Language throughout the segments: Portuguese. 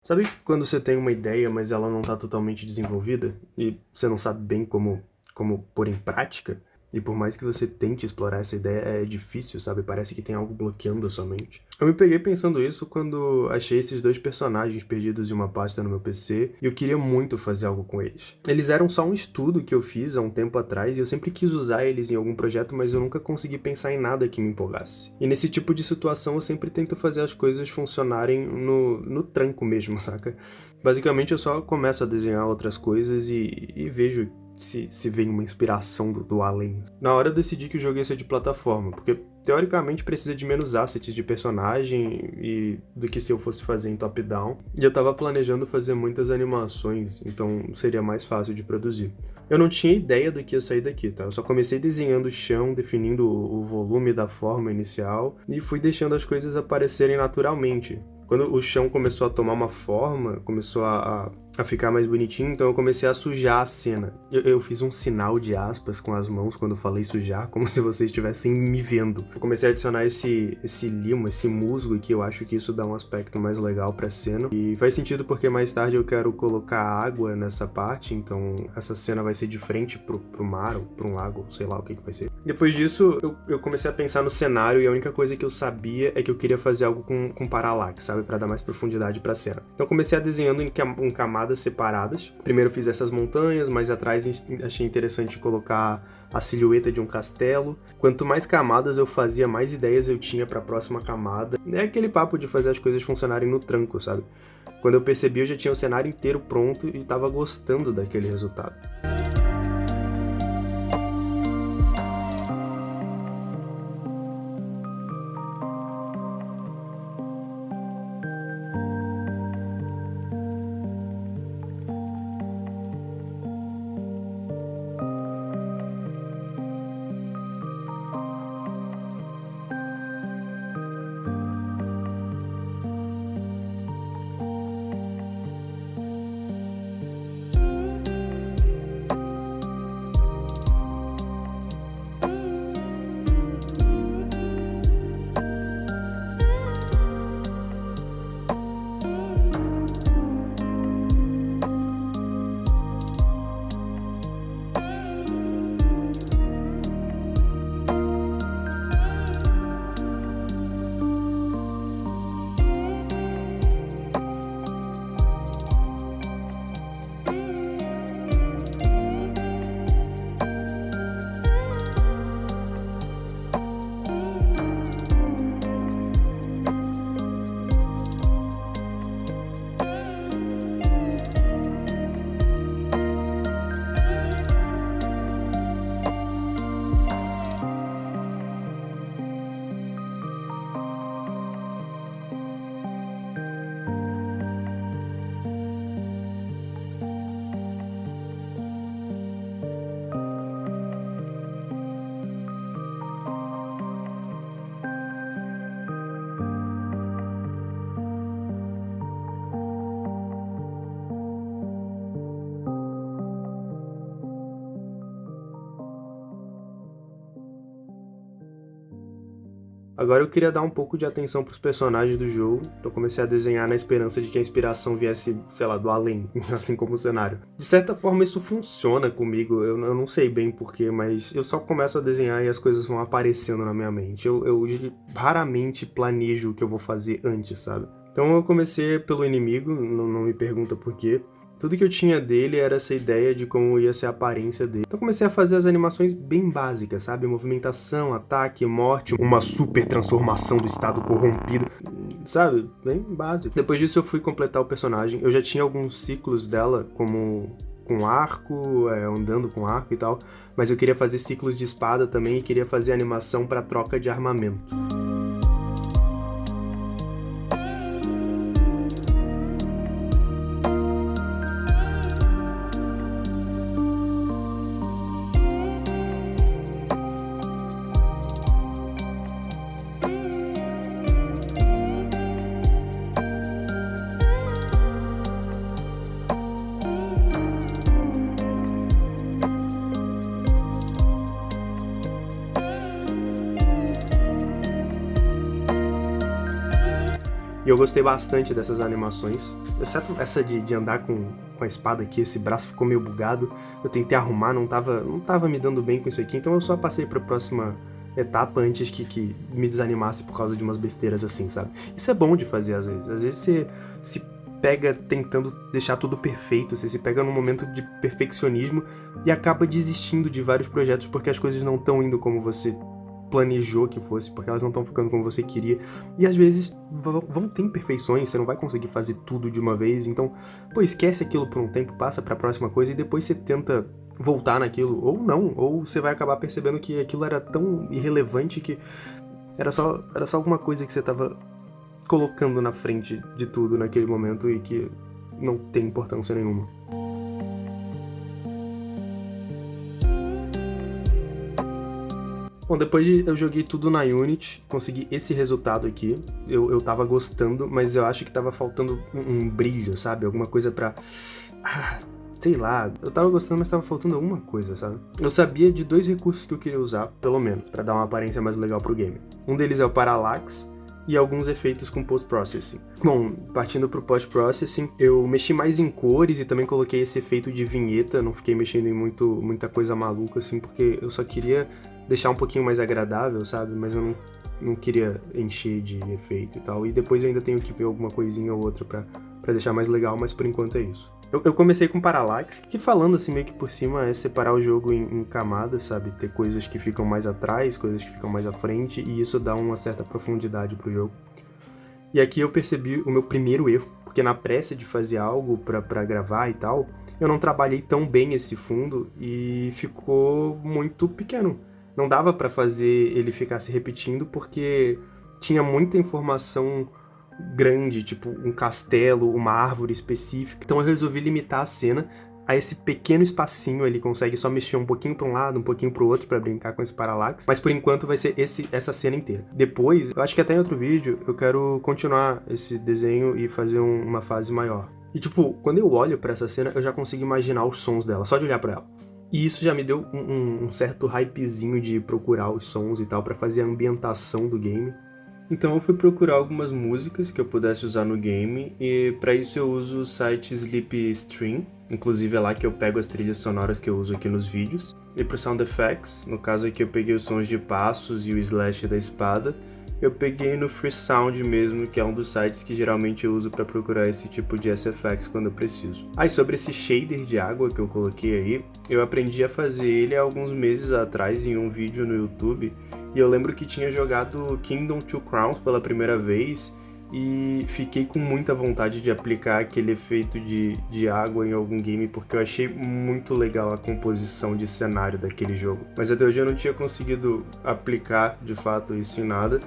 Sabe quando você tem uma ideia, mas ela não tá totalmente desenvolvida? E você não sabe bem como pôr em prática? E por mais que você tente explorar essa ideia, é difícil, sabe? Parece que tem algo bloqueando a sua mente. Eu me peguei pensando isso quando achei esses dois personagens perdidos em uma pasta no meu PC e eu queria muito fazer algo com eles. Eles eram só um estudo que eu fiz há um tempo atrás e eu sempre quis usar eles em algum projeto, mas eu nunca consegui pensar em nada que me empolgasse. E nesse tipo de situação eu sempre tento fazer as coisas funcionarem no tranco mesmo, saca? Basicamente eu só começo a desenhar outras coisas e vejo se vem uma inspiração do além. Na hora eu decidi que o jogo ia ser de plataforma, porque teoricamente precisa de menos assets de personagem do que se eu fosse fazer em top-down. E eu tava planejando fazer muitas animações, então seria mais fácil de produzir. Eu não tinha ideia do que ia sair daqui, tá? Eu só comecei desenhando o chão, definindo o volume da forma inicial e fui deixando as coisas aparecerem naturalmente. Quando o chão começou a tomar uma forma, começou a ficar mais bonitinho, então eu comecei a sujar a cena. Eu fiz um sinal de aspas com as mãos quando falei sujar, como se vocês estivessem me vendo. Eu comecei a adicionar esse limo, esse musgo aqui, eu acho que isso dá um aspecto mais legal pra cena. E faz sentido porque mais tarde eu quero colocar água nessa parte, então essa cena vai ser de frente pro mar ou pro um lago, sei lá o que vai ser. Depois disso, eu comecei a pensar no cenário e a única coisa que eu sabia é que eu queria fazer algo com parallax, sabe? Pra dar mais profundidade pra cena. Então eu comecei a desenhando em camadas separadas. Primeiro fiz essas montanhas, mais atrás achei interessante colocar a silhueta de um castelo. Quanto mais camadas eu fazia, mais ideias eu tinha pra próxima camada. É aquele papo de fazer as coisas funcionarem no tranco, sabe? Quando eu percebi, eu já tinha o cenário inteiro pronto e tava gostando daquele resultado. Agora eu queria dar um pouco de atenção pros personagens do jogo, então comecei a desenhar na esperança de que a inspiração viesse, sei lá, do além, assim como o cenário. De certa forma isso funciona comigo, eu não sei bem porquê, mas eu só começo a desenhar e as coisas vão aparecendo na minha mente. Eu raramente planejo o que eu vou fazer antes, sabe? Então eu comecei pelo inimigo, não me pergunta por quê. Tudo que eu tinha dele era essa ideia de como ia ser a aparência dele. Então comecei a fazer as animações bem básicas, sabe? Movimentação, ataque, morte, uma super transformação do estado corrompido, sabe? Bem básico. Depois disso eu fui completar o personagem. Eu já tinha alguns ciclos dela, como com arco, andando com arco e tal, mas eu queria fazer ciclos de espada também e queria fazer animação para troca de armamento. E eu gostei bastante dessas animações, exceto essa de andar com a espada aqui, esse braço ficou meio bugado. Eu tentei arrumar, não tava me dando bem com isso aqui, então eu só passei pra próxima etapa antes que me desanimasse por causa de umas besteiras assim, sabe? Isso é bom de fazer às vezes. Às vezes você se pega tentando deixar tudo perfeito, você se pega num momento de perfeccionismo e acaba desistindo de vários projetos porque as coisas não estão indo como você planejou que fosse, porque elas não estão ficando como você queria. E às vezes vão ter imperfeições, você não vai conseguir fazer tudo de uma vez, então, pô, esquece aquilo por um tempo, passa pra próxima coisa e depois você tenta voltar naquilo, ou não, ou você vai acabar percebendo que aquilo era tão irrelevante que era só alguma coisa que você tava colocando na frente de tudo naquele momento e que não tem importância nenhuma. Bom, depois eu joguei tudo na Unity, consegui esse resultado aqui, eu tava gostando, mas eu acho que tava faltando um brilho, sabe? Alguma coisa pra... sei lá, eu tava gostando, mas tava faltando alguma coisa, sabe? Eu sabia de 2 recursos que eu queria usar, pelo menos, pra dar uma aparência mais legal pro game. Um deles é o Parallax, e alguns efeitos com post-processing. Bom, partindo pro post-processing, eu mexi mais em cores e também coloquei esse efeito de vinheta, não fiquei mexendo em muita coisa maluca, assim, porque eu só queria deixar um pouquinho mais agradável, sabe? Mas eu não queria encher de efeito e tal. E depois eu ainda tenho que ver alguma coisinha ou outra pra deixar mais legal, mas por enquanto é isso. Eu comecei com Parallax, que falando assim meio que por cima é separar o jogo em camadas, sabe? Ter coisas que ficam mais atrás, coisas que ficam mais à frente, e isso dá uma certa profundidade pro jogo. E aqui eu percebi o meu primeiro erro, porque na pressa de fazer algo pra gravar e tal, eu não trabalhei tão bem esse fundo e ficou muito pequeno. Não dava pra fazer ele ficar se repetindo porque tinha muita informação grande, tipo um castelo, uma árvore específica. Então eu resolvi limitar a cena a esse pequeno espacinho. Ele consegue só mexer um pouquinho para um lado, um pouquinho para o outro para brincar com esse parallax, mas por enquanto vai ser essa cena inteira. Depois, eu acho que até em outro vídeo, eu quero continuar esse desenho e fazer uma fase maior. E tipo, quando eu olho para essa cena, eu já consigo imaginar os sons dela, só de olhar para ela. E isso já me deu um certo hypezinho de procurar os sons e tal para fazer a ambientação do game. Então eu fui procurar algumas músicas que eu pudesse usar no game, e para isso eu uso o site Slipstream, inclusive é lá que eu pego as trilhas sonoras que eu uso aqui nos vídeos. E pro Sound Effects, no caso aqui eu peguei os sons de passos e o slash da espada, eu peguei no Freesound mesmo, que é um dos sites que geralmente eu uso para procurar esse tipo de SFX quando eu preciso. E sobre esse shader de água que eu coloquei aí, eu aprendi a fazer ele há alguns meses atrás em um vídeo no YouTube, e eu lembro que tinha jogado Kingdom Two Crowns pela primeira vez e fiquei com muita vontade de aplicar aquele efeito de água em algum game, porque eu achei muito legal a composição de cenário daquele jogo. Mas até hoje eu não tinha conseguido aplicar de fato isso em nada.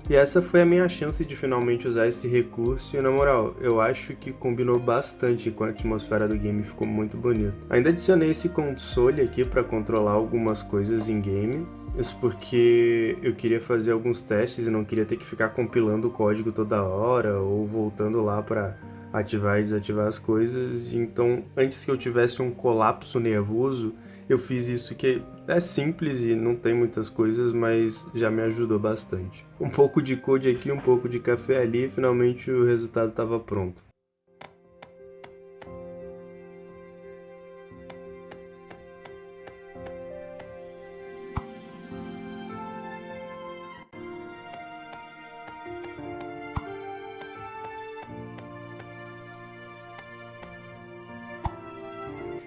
E essa foi a minha chance de finalmente usar esse recurso, e na moral, eu acho que combinou bastante com a atmosfera do game, ficou muito bonito. Ainda adicionei esse console aqui para controlar algumas coisas em game, isso porque eu queria fazer alguns testes e não queria ter que ficar compilando o código toda hora, ou voltando lá para ativar e desativar as coisas. Então, antes que eu tivesse um colapso nervoso, eu fiz isso, que é simples e não tem muitas coisas, mas já me ajudou bastante. Um pouco de code aqui, um pouco de café ali, e finalmente o resultado estava pronto.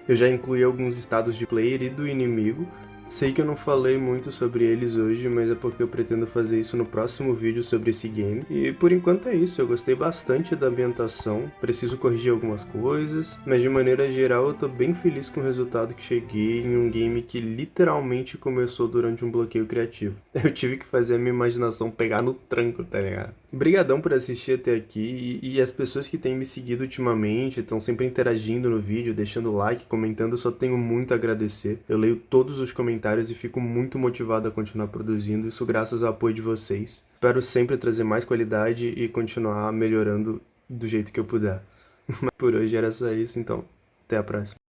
Eu já incluí alguns estados de player e do inimigo. Sei que eu não falei muito sobre eles hoje, mas é porque eu pretendo fazer isso no próximo vídeo sobre esse game. E por enquanto é isso, eu gostei bastante da ambientação, preciso corrigir algumas coisas, mas de maneira geral eu tô bem feliz com o resultado que cheguei em um game que literalmente começou durante um bloqueio criativo. Eu tive que fazer a minha imaginação pegar no tranco, tá ligado? Obrigadão por assistir até aqui, e as pessoas que têm me seguido ultimamente, estão sempre interagindo no vídeo, deixando like, comentando, eu só tenho muito a agradecer. Eu leio todos os comentários e fico muito motivado a continuar produzindo, isso graças ao apoio de vocês. Espero sempre trazer mais qualidade e continuar melhorando do jeito que eu puder. Mas por hoje era só isso, então até a próxima.